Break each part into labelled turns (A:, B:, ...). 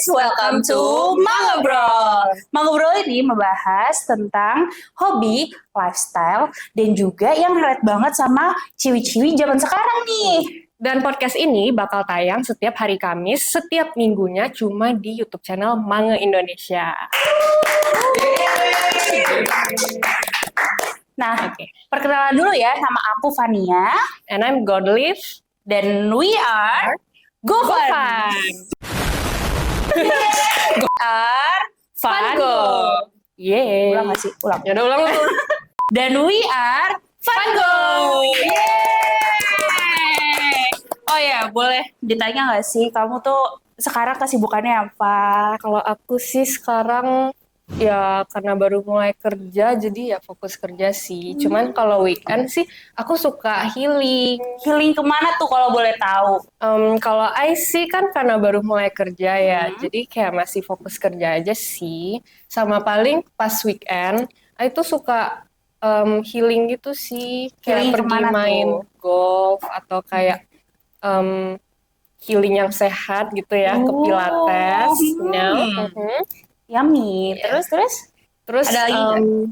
A: guys, welcome to Mangobrol. Mangobrol ini membahas tentang hobi, lifestyle, dan juga yang relate banget sama ciwi-ciwi zaman sekarang nih.
B: Dan podcast ini bakal tayang setiap hari Kamis, setiap minggunya cuma di YouTube channel Mange Indonesia.
A: Nah, perkenalan dulu ya, nama aku Fania.
B: And I'm Godlive.
A: Dan we are Gofan. We are Fango.
B: Yeay.
A: Ulang gak sih? Ulang.
B: Yaudah ulang.
A: Dan we are Fango. Yeay. Oh ya, boleh ditanya gak sih, kamu tuh sekarang kesibukannya apa?
B: Kalau aku sih sekarang ya karena baru mulai kerja jadi ya fokus kerja sih. Cuman kalau weekend sih aku suka healing.
A: Healing kemana tuh kalau boleh tahu?
B: Kalau I sih kan karena baru mulai kerja ya, jadi kayak masih fokus kerja aja sih. Sama paling pas weekend, I tuh suka healing gitu sih. Kayak
A: Healing
B: pergi
A: kemana
B: main
A: tuh?
B: golf atau kayak healing yang sehat gitu ya, ke Pilates.
A: Yummy.
B: Yeah.
A: Terus ada lagi nggak?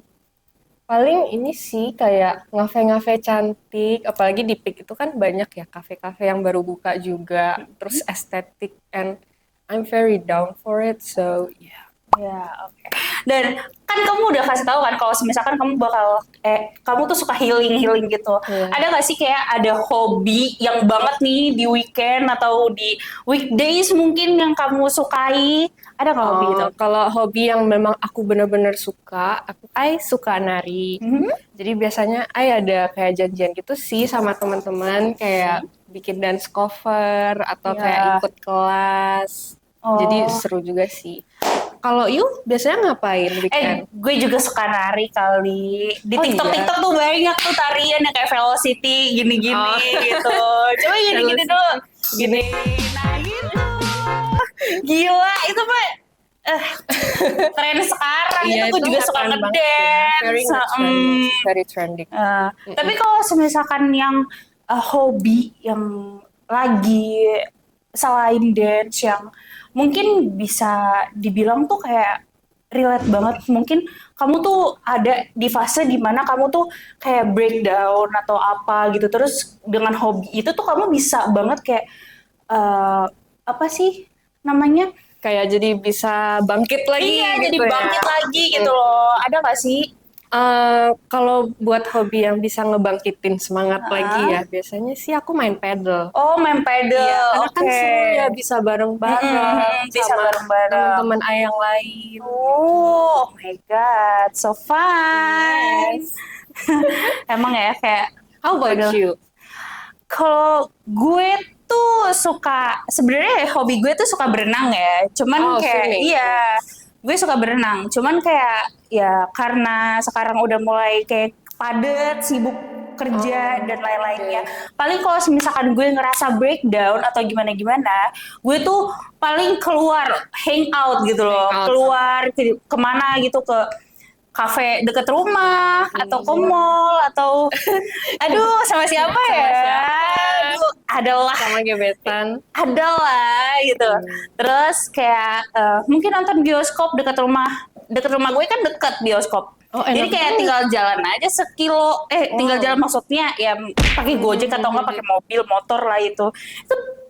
B: Paling ini sih kayak ngafe-ngafe cantik, apalagi di Peak itu kan banyak ya kafe-kafe yang baru buka juga, terus estetik, and I'm very down for it, so yeah.
A: Ya, oke. Dan kan kamu udah kasih tahu kan kalau misalkan kamu bakal kamu tuh suka healing gitu.
B: Yeah.
A: Ada nggak sih kayak ada hobi yang banget nih di weekend atau di weekdays mungkin yang kamu sukai? Ada nggak hobi gitu?
B: Kalau hobi yang memang aku benar-benar suka, I suka nari. Jadi biasanya I ada kayak janjian gitu sih sama teman-teman kayak bikin dance cover atau kayak ikut kelas. Jadi seru juga sih. Kalau you biasanya ngapain weekend?
A: Gue juga suka nari kali. Di TikTok tuh banyak tuh tarian yang kayak Velocity gini-gini gitu. Coba gini-gini dulu. Gini. Nah gitu. Gila, itu mah tren sekarang.
B: Iya,
A: itu juga suka ngedance.
B: Very trending.
A: Tapi kalau misalkan yang hobi yang lagi selain dance yang mungkin bisa dibilang tuh kayak relate banget, mungkin kamu tuh ada di fase dimana kamu tuh kayak breakdown atau apa gitu, terus dengan hobi itu tuh kamu bisa banget kayak apa sih namanya,
B: kayak jadi bisa bangkit lagi.
A: Iya,
B: gitu
A: jadi
B: ya.
A: bangkit lagi gitu loh. Ada nggak sih?
B: Kalau buat hobi yang bisa ngebangkitin semangat lagi ya, biasanya sih aku main pedal.
A: Oh, main pedal.
B: Iya, karena kan seru ya, bisa bareng-bareng
A: bisa
B: sama
A: bareng-bareng
B: teman-teman yang lain.
A: Oh my god, so fun.
B: Yes.
A: Emang ya kayak
B: How about you?
A: kalau gue tuh suka, sebenarnya hobi gue tuh suka berenang ya. Cuman kayak
B: swimming.
A: iya, gue suka berenang. Cuman kayak ya karena sekarang udah mulai kayak padet, sibuk kerja dan lain-lainnya. Paling kalau misalkan gue ngerasa breakdown atau gimana-gimana, gue tuh paling keluar hangout gitu loh. Keluar kemana gitu, ke kafe deket rumah atau ke mall atau aduh sama siapa ya? Aduh, adalah
B: Sama gebetan.
A: adalah gitu. Terus kayak mungkin nonton bioskop deket rumah gue kan deket bioskop. Jadi kayak tinggal jalan aja sekilo, tinggal jalan maksudnya ya pakai Gojek atau enggak pakai mobil, motor lah itu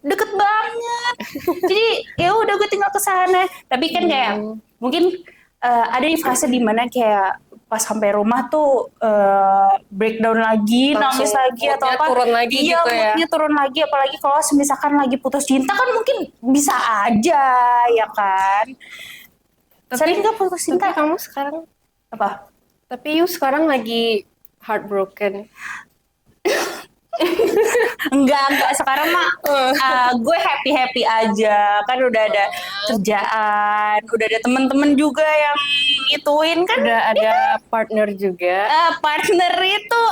A: deket banget. Jadi ya udah gue tinggal ke sana. Tapi kan kayak mungkin ada di fase dimana kayak pas sampai rumah tuh breakdown lagi,
B: langsung
A: nangis lagi atau apa,
B: turun lagi
A: iya,
B: gitu ya.
A: moodnya turun lagi, apalagi kalau misalkan lagi putus cinta kan mungkin bisa aja ya kan. Sering nggak putus cinta?
B: Tapi kamu sekarang
A: Apa?
B: Tapi you sekarang lagi heartbroken.
A: Enggak sekarang mah gue happy aja kan, udah ada kerjaan, udah ada temen-temen juga yang ituin kan,
B: Udah ada partner juga.
A: partner itu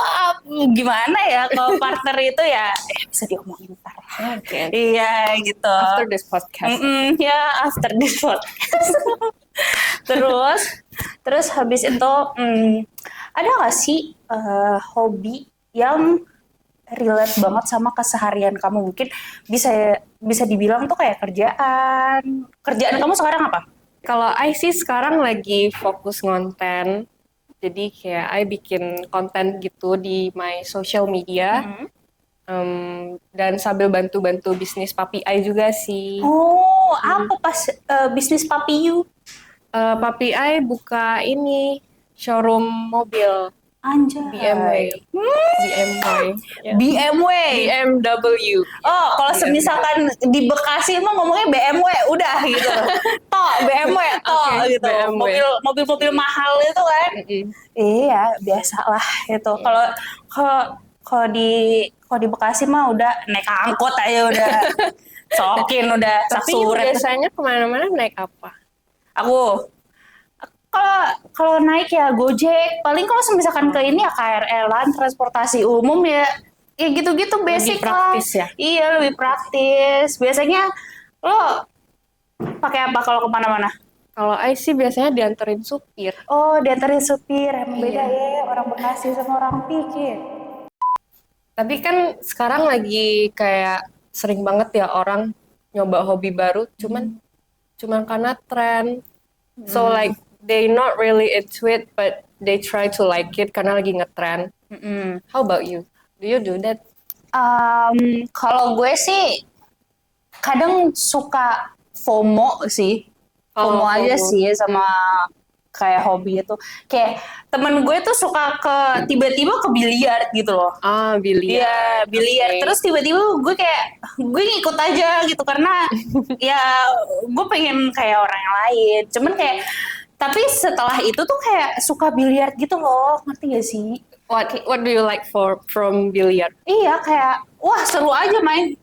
A: gimana ya, kalau partner itu ya bisa diomongin ntar.
B: Okay.
A: Iya gitu.
B: After this podcast.
A: Ya after this podcast. terus habis itu ada nggak sih hobi yang relate banget sama keseharian kamu? Mungkin bisa bisa dibilang tuh kayak kerjaan kamu sekarang apa?
B: Kalau I sih sekarang lagi fokus konten. Jadi kayak I bikin konten gitu di my social media. Dan sambil bantu-bantu bisnis papi I juga sih.
A: Oh, apa pas bisnis papi you?
B: Papi I buka ini showroom mobil
A: Anjay.
B: BMW. Ya.
A: BMW.
B: BMW.
A: Oh, kalau semisalkan di Bekasi emang ngomongnya BMW, udah gitu. Toh, BMW, toh
B: Oke,
A: gitu.
B: BMW.
A: Mobil-mobil mahal itu kan. Iya, biasalah itu. Kalau kalau di Bekasi mah udah naik angkot aja udah. Sokin udah
B: Tapi
A: saksuret.
B: biasanya kemana-mana naik apa?
A: Aku kalau kalau naik ya Gojek. Paling kalau misalkan ke ini ya KRL-an, transportasi umum ya. Ya gitu-gitu basic
B: praktis
A: lah.
B: ya?
A: Iya, lebih praktis. Biasanya lo pakai apa kalau kemana-mana?
B: Kalau I sih biasanya dianterin supir.
A: Oh, diantarin supir. Emang beda ya orang Bekasi sama orang Pikir.
B: Tapi kan sekarang lagi kayak sering banget ya orang nyoba hobi baru, cuman karena tren. So like they not really into it, but they try to like it karena lagi ngetren. How about you? Do you do that?
A: Kalau gue sih kadang suka FOMO sih. FOMO aja
B: FOMO.
A: sih sama kayak hobi itu. Kayak temen gue tuh suka tiba-tiba ke biliar gitu loh.
B: Biliar.
A: Iya, biliar.
B: Okay.
A: Terus tiba-tiba gue ngikut aja gitu karena ya gue pengen kayak orang yang lain. Cuman kayak tapi setelah itu tuh kayak suka biliar gitu loh, ngerti gak sih?
B: What do you like from billiard?
A: Iya, kayak wah seru aja main.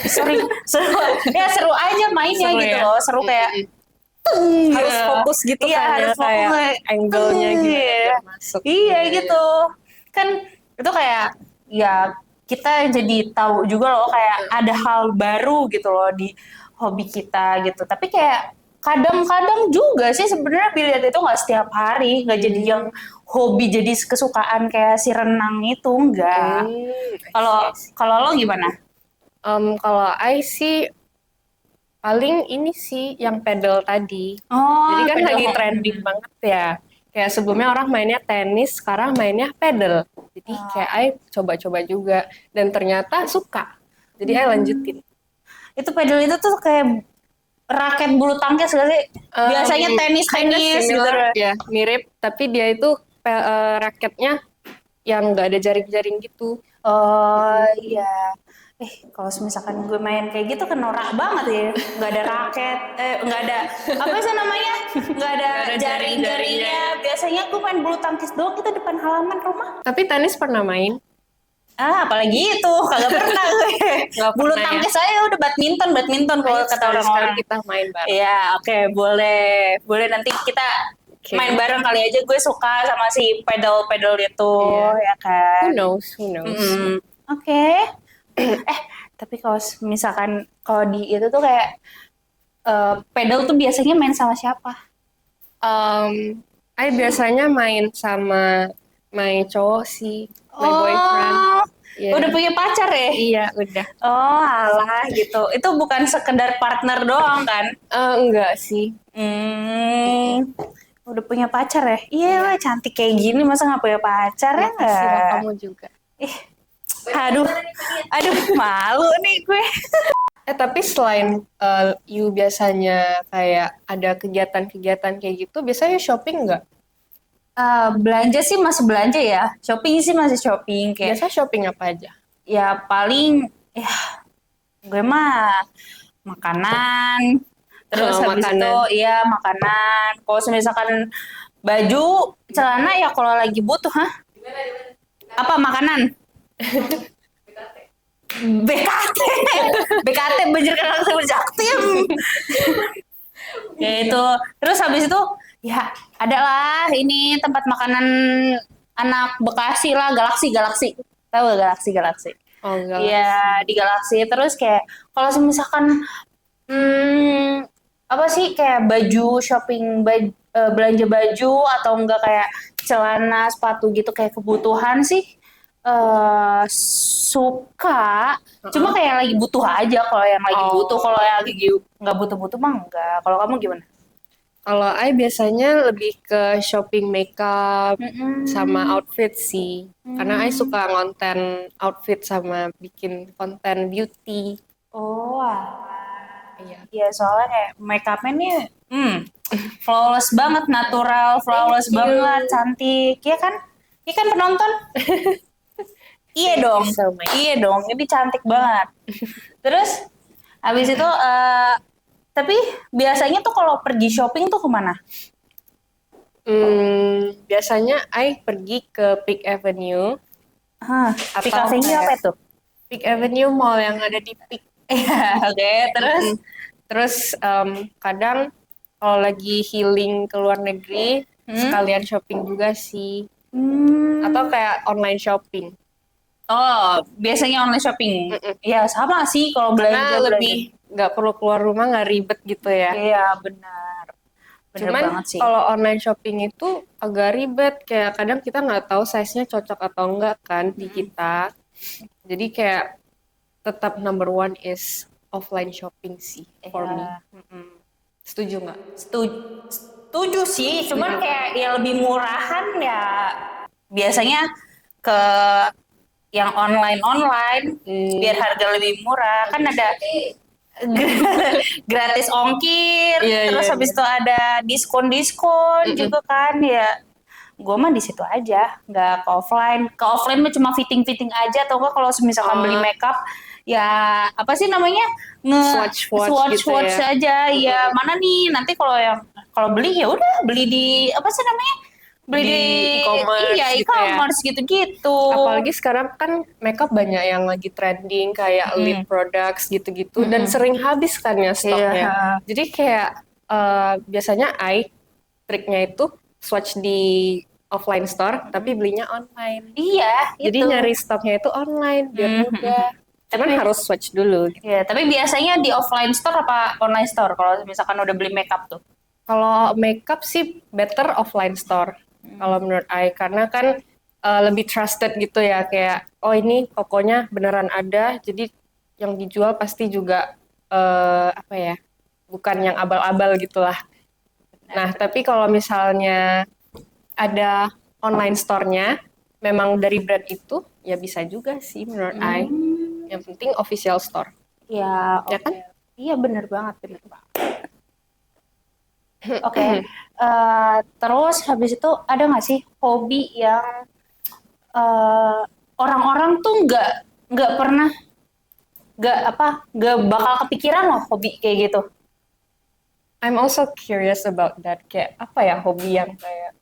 A: Seru aja mainnya
B: Seru
A: gitu
B: ya?
A: loh, seru kayak
B: Harus fokus gitu
A: iya,
B: kan ya,
A: harus
B: kayak
A: fokus.
B: angle-nya gimana
A: Iya.
B: biar masuk.
A: Iya gitu. Kan itu kayak ya kita jadi tahu juga loh kayak ada hal baru gitu loh di hobi kita gitu. Tapi kayak kadang-kadang juga sih sebenarnya biliar itu nggak setiap hari, nggak jadi yang hobi jadi kesukaan kayak si renang itu enggak. Kalau lo gimana?
B: Kalau I sih paling ini sih yang pedal tadi.
A: Oh,
B: Jadi kan
A: pedal.
B: lagi trending banget ya. Kayak sebelumnya orang mainnya tenis, sekarang mainnya pedal. Jadi kayak I coba-coba juga dan ternyata suka. Jadi I lanjutin.
A: Itu pedal itu tuh kayak raket bulu tangkis gak sih? Biasanya tenis gitu.
B: Ya, mirip. Tapi dia itu raketnya yang nggak ada jaring-jaring gitu.
A: Oh iya. Kalau misalkan gue main kayak gitu kan norak banget ya. Nggak ada raket, nggak ada apa sih namanya? Nggak ada jaring-jaringnya. Biasanya gue main bulu tangkis doang itu depan halaman rumah.
B: Tapi tenis pernah main?
A: Apalagi itu kagak pernah gue. Bulu tangkis saya udah badminton kalau kata orang-orang.
B: Kita main bareng.
A: Iya, oke, boleh nanti kita main bareng kali aja. Gue suka sama si pedal itu, ya kan.
B: Who knows?
A: Oke. Tapi kalau misalkan kalau di itu tuh kayak pedal tuh biasanya main sama siapa?
B: I biasanya main sama my cowok sih, my boyfriend.
A: Yeah. Udah punya pacar ya?
B: Iya, udah.
A: Oh, alah gitu. Itu bukan sekedar partner doang kan?
B: Enggak sih.
A: Udah punya pacar ya? Iya lah, cantik kayak gini masa nggak punya pacar ya nggak?
B: Kamu juga.
A: Aduh, malu nih gue.
B: Tapi selain you biasanya kayak ada kegiatan-kegiatan kayak gitu, biasanya shopping nggak?
A: Belanja sih masih belanja ya. Shopping sih masih shopping. Kayak
B: biasa shopping apa aja?
A: Ya paling, ya gue mah makanan. Terus habis itu, iya makanan. Kalau misalkan baju, celana ya kalau lagi butuh, Apa makanan? BKT Banjir Kanal Jaktim. Ya itu. Terus habis itu ya adalah ini tempat makanan anak Bekasi lah, Galaksi. Tahu gak Galaksi?
B: Oh, Galaksi.
A: Iya, di Galaksi. Terus kayak kalau misalkan apa sih kayak baju shopping belanja baju atau enggak kayak celana, sepatu gitu kayak kebutuhan sih. Suka, cuma kayak lagi butuh aja. Kalau yang lagi butuh, kalau yang lagi nggak butuh-butuh mah enggak. Kalau kamu gimana?
B: Kalau I biasanya lebih ke shopping makeup sama
A: Mm-mm.
B: outfit sih. Karena I
A: Hmm.
B: suka ngonten outfit sama bikin konten beauty.
A: Oh, alah.
B: Iya.
A: Iya, soalnya kayak make upnya nih, flawless banget, natural,
B: Thank
A: flawless banget,
B: you.
A: cantik. Iya kan? Iya kan penonton? Iya
B: Thank you
A: dong,
B: so much.
A: iya dong. Ini cantik banget. Terus, habis itu, tapi biasanya tuh kalau pergi shopping tuh kemana?
B: Biasanya I pergi ke Peak Avenue
A: Hah, Peak
B: atau
A: Avenue apa
B: kayak
A: itu?
B: Peak Avenue Mall yang ada di Peak.
A: Iya, oke. Terus,
B: Mm-mm. Terus kadang kalau lagi healing ke luar negeri,
A: hmm?
B: sekalian shopping juga sih. Atau
A: Hmm.
B: kayak online shopping.
A: Oh, biasanya online shopping.
B: Mm-mm.
A: Ya sama sih kalau
B: Karena
A: belanja belanja.
B: lebih nggak perlu keluar rumah, nggak ribet gitu ya.
A: Iya benar, benar
B: Cuman
A: banget sih.
B: kalau online shopping itu agak ribet, kayak kadang kita nggak tahu size-nya cocok atau enggak kan di kita. Jadi kayak tetap number one is offline shopping sih for me.
A: Iya,
B: Setuju nggak?
A: setuju sih. Cuman kayak ya lebih murahan ya. Biasanya ke yang online biar harga lebih murah. Kan ada gratis ongkir,
B: Iya, iya,
A: terus habis
B: iya.
A: itu ada diskon-diskon juga kan ya. Gue mah di situ aja, nggak ke offline. Ke offline mah cuma fitting-fitting aja, atau enggak kalau misalkan beli
B: Oh,
A: makeup ya apa sih namanya, nge
B: swatch-swatch
A: swatch
B: gitu
A: swatch
B: ya.
A: aja. Ya mana nih nanti kalau yang kalau beli ya udah beli di apa sih namanya, beli
B: Di
A: di iya
B: e-commerce gitu ya.
A: e-commerce gitu-gitu.
B: Apalagi sekarang kan makeup banyak yang lagi trending kayak lip
A: Mm-mm.
B: products gitu-gitu dan
A: Mm-mm.
B: sering habis kan ya
A: Iya.
B: stoknya. Jadi kayak biasanya triknya itu swatch di offline store tapi belinya online.
A: Iya,
B: Jadi
A: itu.
B: nyari stoknya itu online biar
A: Mhm.
B: mudah. Cuman
A: Tapi
B: harus swatch dulu gitu.
A: ya, tapi biasanya di offline store apa online store kalau misalkan udah beli makeup tuh?
B: Kalau makeup sih better offline store. Kalau menurut I karena kan lebih trusted gitu ya kayak oh ini tokonya beneran ada jadi yang dijual pasti juga apa ya bukan yang abal-abal gitulah. Nah, tapi kalau misalnya ada online store-nya memang dari brand itu ya bisa juga sih menurut I.
A: Hmm,
B: Yang penting official store.
A: ya
B: Ya
A: oke.
B: kan?
A: Iya bener banget, bener banget. Oke, terus habis itu ada nggak sih hobi yang eh, orang-orang tuh nggak pernah nggak bakal kepikiran loh hobi kayak gitu.
B: I'm also curious about that. Kayak apa ya hobi yang kayak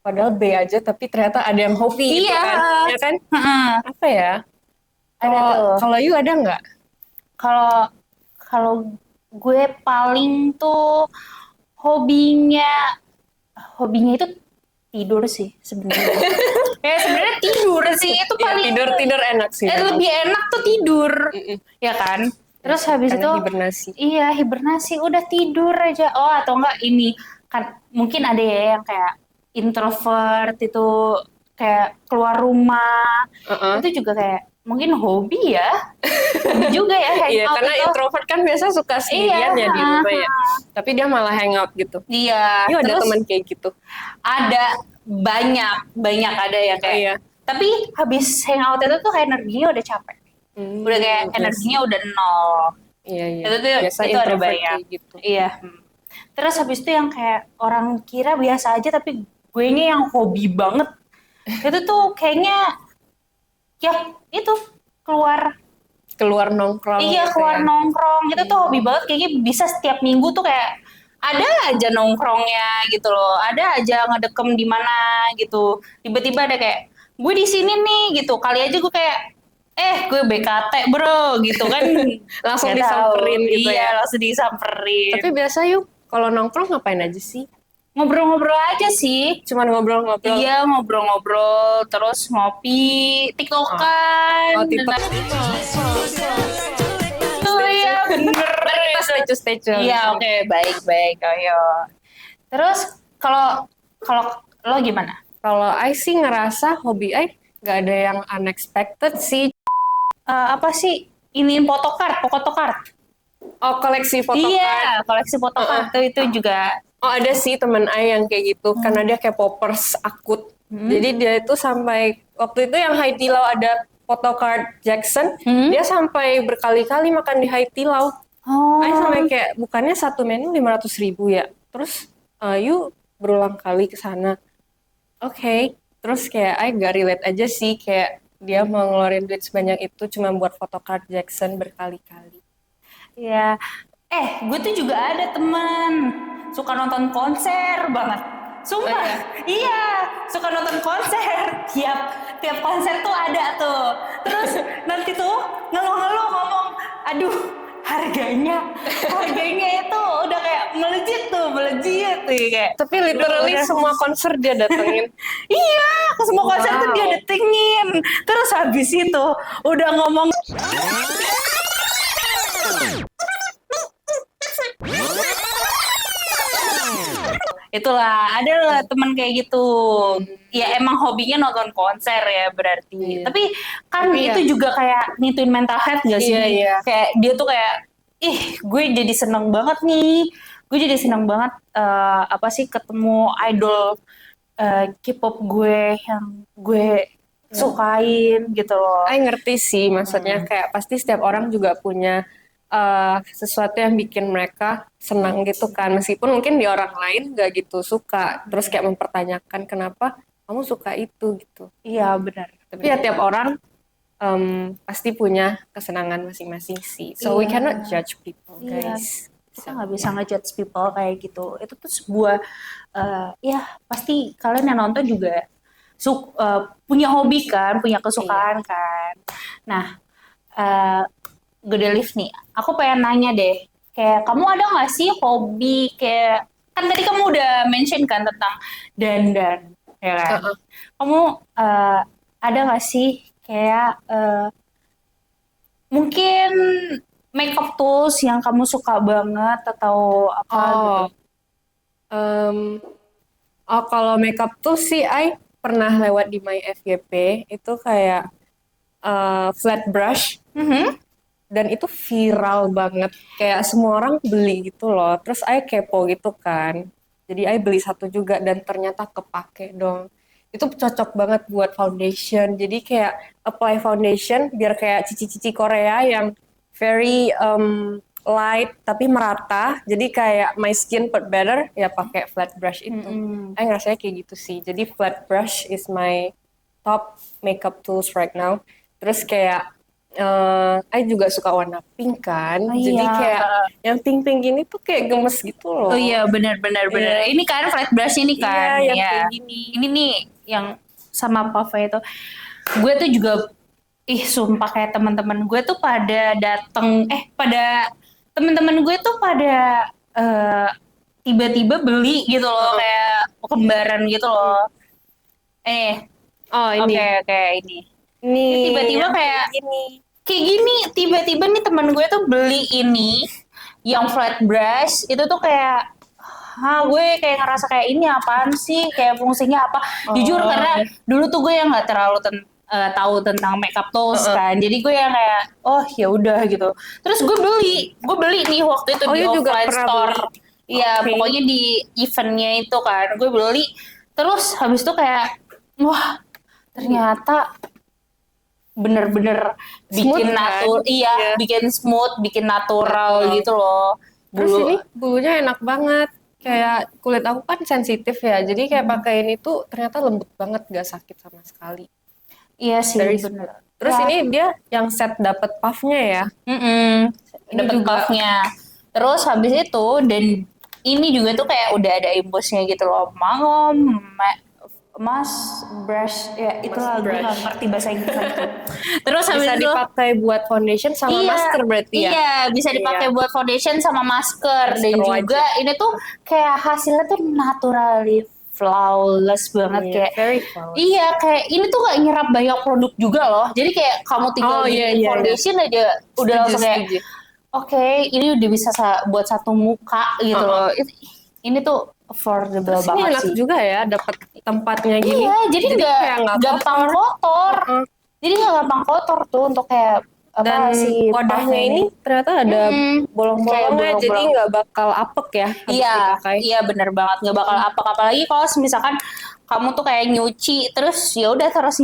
B: padahal B aja tapi ternyata ada yang hobi gitu
A: Iya,
B: kan. Ya kan?
A: heeh,
B: Apa ya?
A: ada
B: Kalau
A: tuh.
B: kalau you ada nggak?
A: Kalau kalau gue paling tuh hobinya hobinya itu tidur sih sebenarnya. Ya sebenarnya tidur sih itu
B: Iya
A: paling
B: tidur enak sih memang.
A: lebih enak tuh tidur,
B: Mm-mm.
A: ya kan?
B: Ya
A: Terus
B: sih,
A: habis
B: karena
A: itu
B: hibernasi.
A: iya hibernasi udah tidur aja. Oh atau enggak ini kan mungkin ada ya yang kayak introvert itu kayak keluar rumah
B: Uh-uh.
A: itu juga kayak mungkin hobi ya, hobi juga ya
B: Iya,
A: hangout
B: karena
A: itu.
B: introvert kan biasa suka
A: Iya,
B: sendirian ya di rumah ya. Tapi dia malah hangout gitu.
A: iya.
B: You ada
A: Terus
B: teman kayak gitu?
A: ada banyak banyak ada ya
B: Oh
A: kayak.
B: iya.
A: Tapi habis hangout itu tuh energinya udah capek, udah kayak
B: Iya
A: energinya
B: sih.
A: udah nol.
B: Iya, iya.
A: Itu tuh
B: Biasa
A: itu ada
B: introvert
A: banyak.
B: kayak gitu.
A: Iya. Terus habis itu yang kayak orang kira biasa aja tapi gue nya yang hobi banget. Itu tuh kayaknya ya itu keluar.
B: Keluar nongkrong
A: Iya
B: gitu
A: keluar
B: ya.
A: nongkrong itu tuh hobi banget, kayaknya bisa setiap minggu tuh kayak ada aja nongkrongnya gitu loh, ada aja ngedekem di mana gitu, tiba-tiba ada kayak gue di sini nih gitu, kali aja gue kayak gue BKT bro gitu kan.
B: Langsung
A: Nggak tahu.
B: disamperin gitu
A: Iya
B: ya.
A: langsung disamperin,
B: Tapi biasa yuk kalau nongkrong ngapain aja sih?
A: ngobrol-ngobrol aja sih.
B: Cuman ngobrol-ngobrol.
A: Iya ngobrol-ngobrol terus ngopi,
B: Oh,
A: tiktokan.
B: oh tipe.
A: Oh iya bener.
B: Ntar kita stay to.
A: Iya, oke, baik, baik, ayo. Terus kalau kalau lo gimana?
B: Kalau I sih ngerasa hobi I nggak ada yang unexpected sih.
A: Apa sih? Iniin photocard.
B: Oh, koleksi photocard.
A: Iya, koleksi photocard itu juga.
B: Oh, ada sih temen Ai yang kayak gitu, karena dia kayak poppers akut. Jadi dia itu sampai waktu itu yang Haidilao ada photocard Jackson, dia sampai berkali-kali makan di Haidilao. Ai sampai kayak bukannya satu menu 500.000 ya. Terus you berulang kali ke sana. Oke. Terus kayak Ai gak relate aja sih, kayak dia mau ngeluarin duit sebanyak itu cuma buat photocard Jackson berkali-kali.
A: Iya. Gue tuh juga ada teman suka nonton konser banget. Sumpah. Iya, suka nonton konser. Tiap konser tuh ada tuh. Terus nanti tuh ngeluh-ngeluh ngomong, aduh, harganya itu udah kayak melejit kayak.
B: Tapi literally semua konser dia datengin.
A: Iya, ke semua konser tuh dia datengin. Terus habis itu udah ngomong itulah, ada lah teman kayak gitu. Ya emang hobinya nonton konser ya berarti. Tapi kan itu juga kayak ngituin mental health gak sih?
B: Iya.
A: Kayak dia tuh kayak, gue jadi seneng banget nih. Gue jadi seneng banget ketemu idol K-pop gue yang gue sukain gitu loh.
B: Aku ngerti sih, maksudnya kayak pasti setiap orang juga punya sesuatu yang bikin mereka senang gitu kan, meskipun mungkin di orang lain gak gitu suka, terus kayak mempertanyakan kenapa kamu suka itu gitu.
A: Iya benar.
B: Tapi ya tiap orang pasti punya kesenangan masing-masing sih, so we cannot judge people guys.
A: Kita nggak bisa ngejudge people kayak gitu. Itu tuh sebuah pasti kalian yang nonton juga punya hobi kan, punya kesukaan kan. Nah, Gede Lift nih, aku pengen nanya deh, kayak kamu ada nggak sih hobi kayak, kan tadi kamu udah mention kan tentang dandan, ya kan? Kamu ada nggak sih kayak mungkin makeup tools yang kamu suka banget atau apa gitu?
B: Kalau makeup tools sih, I pernah lewat di My FYP itu kayak flat brush. Dan itu viral banget, kayak semua orang beli gitu loh. Terus I kepo gitu kan, jadi I beli satu juga dan ternyata kepake dong. Itu cocok banget buat foundation, jadi kayak apply foundation biar kayak cici-cici Korea yang very light tapi merata, jadi kayak my skin but better ya pakai flat brush itu. I ngerasanya kayak gitu sih, jadi flat brush is my top makeup tools right now. Terus kayak I juga suka warna pink kan, jadi kayak yang pink-pink gini tuh kayak gemes gitu loh.
A: Oh iya, benar. Ini kan flat brush ini kan,
B: yang kayak gini.
A: Ini nih yang sama Pava itu. Gue tuh juga, sumpah kayak teman-teman gue tuh pada teman-teman gue tuh pada tiba-tiba beli gitu loh, kayak kembaran gitu loh.
B: Ini.
A: Oke, ini. Ini tiba-tiba kayak gini, tiba-tiba nih teman gue tuh beli ini yang flat brush itu tuh kayak, gue kayak ngerasa kayak ini apaan sih, kayak fungsinya apa? Jujur karena dulu tuh gue yang nggak terlalu tahu tentang makeup tools kan, jadi gue yang kayak ya udah gitu. Terus gue beli nih waktu itu di offline store. Iya, pokoknya di eventnya itu kan, gue beli. Terus habis itu kayak, wah ternyata bener-bener bikin bikin smooth, bikin natural gitu loh.
B: Terus ini bulunya enak banget. Kayak kulit aku kan sensitif ya, jadi kayak pakai ini tuh ternyata lembut banget, gak sakit sama sekali.
A: Iya sih, bener.
B: Terus ini dia yang set dapet puffnya ya.
A: Dapet puffnya. Terus habis itu, dan ini juga tuh kayak udah ada imbusnya gitu loh. Mas brush ya, itulah gue nggak ngerti bahasa Inggris itu. Terus habis
B: bisa dipakai buat foundation sama masker berarti ya?
A: Iya, bisa dipakai buat foundation sama masker. Dan juga ini tuh kayak hasilnya tuh naturally flawless banget, kayak
B: very flawless.
A: Iya, kayak ini tuh gak nyerap banyak produk juga loh. Jadi kayak kamu tinggal bikin foundation aja udah langsung kayak oke, ini udah bisa buat satu muka gitu loh. Ini tuh affordable banget
B: sih. Ini enak
A: sih
B: juga ya, dapat tempatnya gini.
A: Iya, jadi
B: kayak nggak
A: gampang kotor. Jadi nggak gampang kotor tuh untuk kayak
B: Dan
A: si
B: wadahnya
A: puffnya
B: ini ternyata ada
A: Kayak
B: bolong-bolongnya,
A: bolong-bolong.
B: jadi nggak bakal apek ya habis
A: Iya,
B: dipakai.
A: iya bener banget, nggak bakal apa apalagi kalau misalkan kamu tuh kayak nyuci terus ya udah terus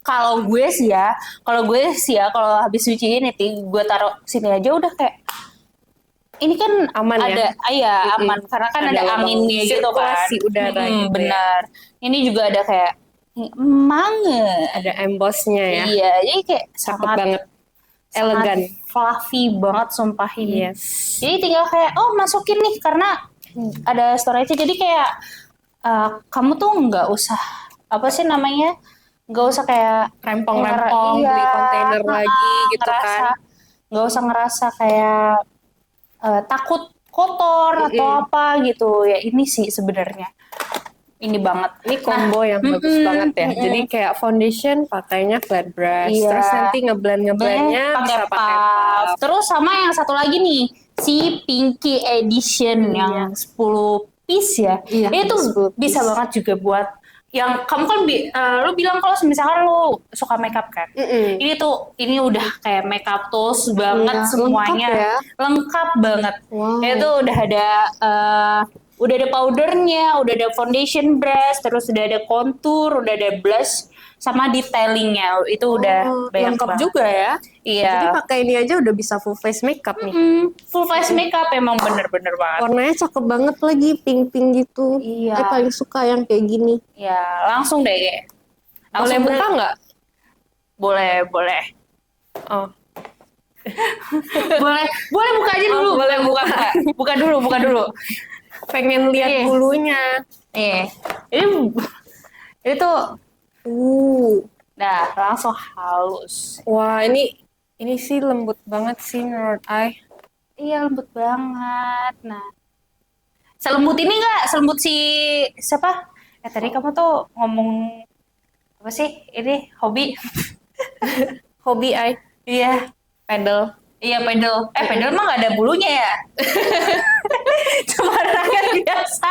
A: kalau gue sih ya kalau habis nyuci ini gue taruh sini aja udah kayak ini kan
B: Aman
A: ada
B: ya.
A: aman karena kan ada anginnya gitu kan.
B: Sirkulasi udara gitu ya.
A: Benar. Ini juga ada kayak manga.
B: Ada embossnya ya.
A: Iya, jadi kayak
B: Cakep banget. Elegan.
A: sangat fluffy banget sumpah ini.
B: Yes.
A: Jadi tinggal kayak masukin nih karena ada storage jadi kayak kamu tuh nggak usah apa sih namanya nggak usah kayak
B: Rempong-rempong beli kontainer lagi gitu kan.
A: Nggak usah ngerasa kayak takut kotor atau apa gitu ya ini sih sebenarnya ini banget.
B: Ini combo yang bagus banget ya. Jadi kayak foundation pakainya flat brush,
A: Iya.
B: terus nanti ngeblend-ngeblendnya bisa pakai puff.
A: Terus sama yang satu lagi nih, si Pinky Edition yang 10 piece ya.
B: Iya,
A: Itu
B: 10 piece.
A: bisa banget juga buat yang kamu kan lu bilang kalau misalkan lu suka makeup kan. Ini udah kayak makeup tools banget
B: Iya,
A: semuanya.
B: lengkap ya.
A: Lengkap banget.
B: Wow.
A: Itu udah ada powdernya, udah ada foundation brush, terus udah ada contour, udah ada blush, sama detailingnya itu udah banyak
B: lengkap
A: banget.
B: juga ya.
A: Iya.
B: Jadi pakai ini aja udah bisa full face makeup nih.
A: Full face makeup emang bener-bener banget.
B: Warnanya cakep banget lagi, pink-pink gitu.
A: Iya.
B: Paling suka yang kayak gini.
A: Ya langsung deh.
B: Boleh buka nggak?
A: Boleh.
B: Oh.
A: boleh buka aja dulu.
B: Boleh buka.
A: Buka dulu.
B: Pengen lihat bulunya.
A: Ini tuh langsung halus.
B: Wah, ini sih lembut banget sih menurut I.
A: Iya lembut banget. Nah, selembut ini nggak? Selembut si siapa? Tadi kamu tuh ngomong apa sih? Ini hobi?
B: Hobi I.
A: Iya,
B: Pedal.
A: iya pedal. Pedal mah nggak ada bulunya ya? Cuma rakyat biasa.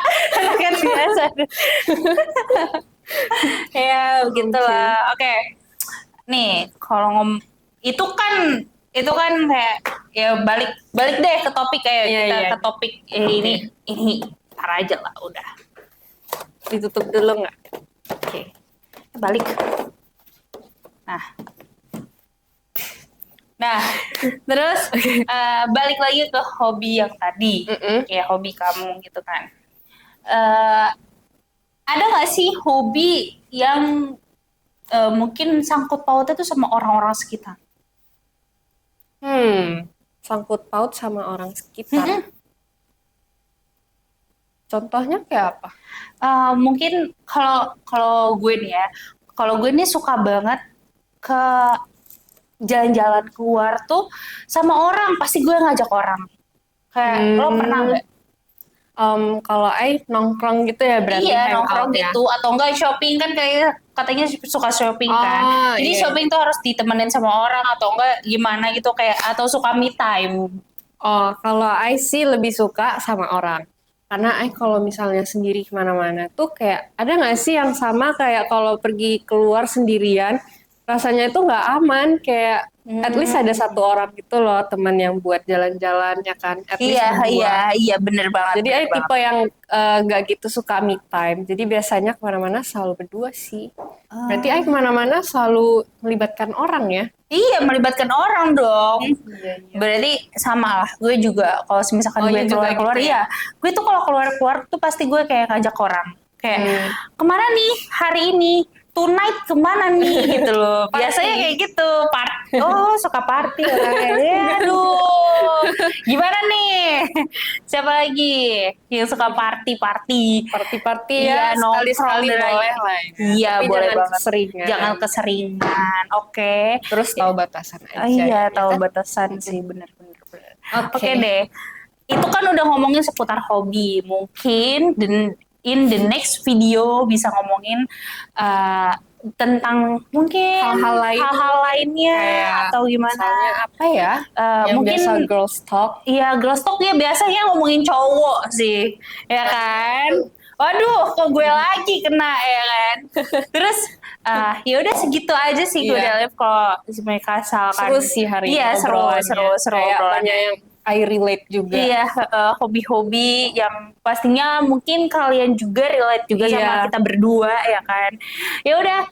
A: Ya begitulah. Oke. Nih kalau itu kan kayak ya balik deh ke topik kayak kita ke topik ini ntar aja lah udah.
B: Ditutup dulu nggak?
A: Oke. Balik. Nah, terus balik lagi ke hobi yang tadi, kayak hobi kamu gitu kan. Ada nggak sih hobi yang mungkin sangkut pautnya tuh sama orang-orang sekitar?
B: Sangkut paut sama orang sekitar. Contohnya kayak apa?
A: Mungkin kalau gue nih ya, kalau gue nih suka banget ke jalan-jalan keluar tuh sama orang, pasti gue ngajak orang. Kayak lo pernah nggak?
B: Kalau nongkrong gitu ya berarti.
A: Iya nongkrong gitu ya? Atau enggak shopping kan kayak katanya suka shopping kan. Jadi shopping tuh harus ditemenin sama orang atau enggak gimana gitu kayak atau suka me time.
B: Kalau sih lebih suka sama orang. Karena kalau misalnya sendiri kemana-mana tuh kayak ada nggak sih yang sama kayak kalau pergi keluar sendirian rasanya itu nggak aman kayak at least ada satu orang gitu loh teman yang buat jalan-jalan ya kan.
A: Iya bener banget.
B: Jadi tipe yang nggak gitu suka me time. Jadi biasanya kemana-mana selalu berdua sih. Berarti kemana-mana selalu melibatkan orang ya?
A: Iya melibatkan orang dong. Berarti sama lah. Gue juga kalau misalkan gue keluar-keluar gitu ya. Gue tuh kalau keluar-keluar tuh pasti gue kayak ngajak orang. Kayak kemana nih hari ini? Tonight kemana nih gitu loh. Biasanya kayak gitu. Suka party orangnya. Aduh. Gimana nih? Siapa lagi yang suka party
B: ya, sekali-sekali boleh lah.
A: Iya, boleh banget.
B: Keseringan.
A: Jangan keseringan. Oke.
B: Terus tahu batasan aja.
A: Iya, tahu batasan sih bener. Oke deh. Itu kan udah ngomongin seputar hobi. Mungkin in the next video bisa ngomongin tentang mungkin
B: hal-hal
A: lainnya
B: kayak
A: atau gimana?
B: Misalnya apa ya? Yang
A: Mungkin
B: biasa girls talk.
A: Iya, girls talk ya biasanya ngomongin cowok sih, ya kan? Waduh, kok gue lagi kena ya kan. Terus ya udah segitu aja sih gue live kalau mereka asalkan.
B: Seru sih hari ini.
A: Iya, seru
B: Kayak
A: obrolannya.
B: banyak yang I relate juga.
A: Iya, hobi-hobi yang pastinya mungkin kalian juga relate juga sama kita berdua ya kan. Ya udah,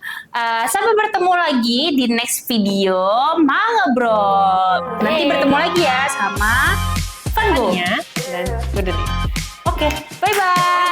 A: sampai bertemu lagi di next video Manga Bro. Nanti bertemu lagi ya sama Fango
B: Dan Budeli.
A: Oke, bye bye.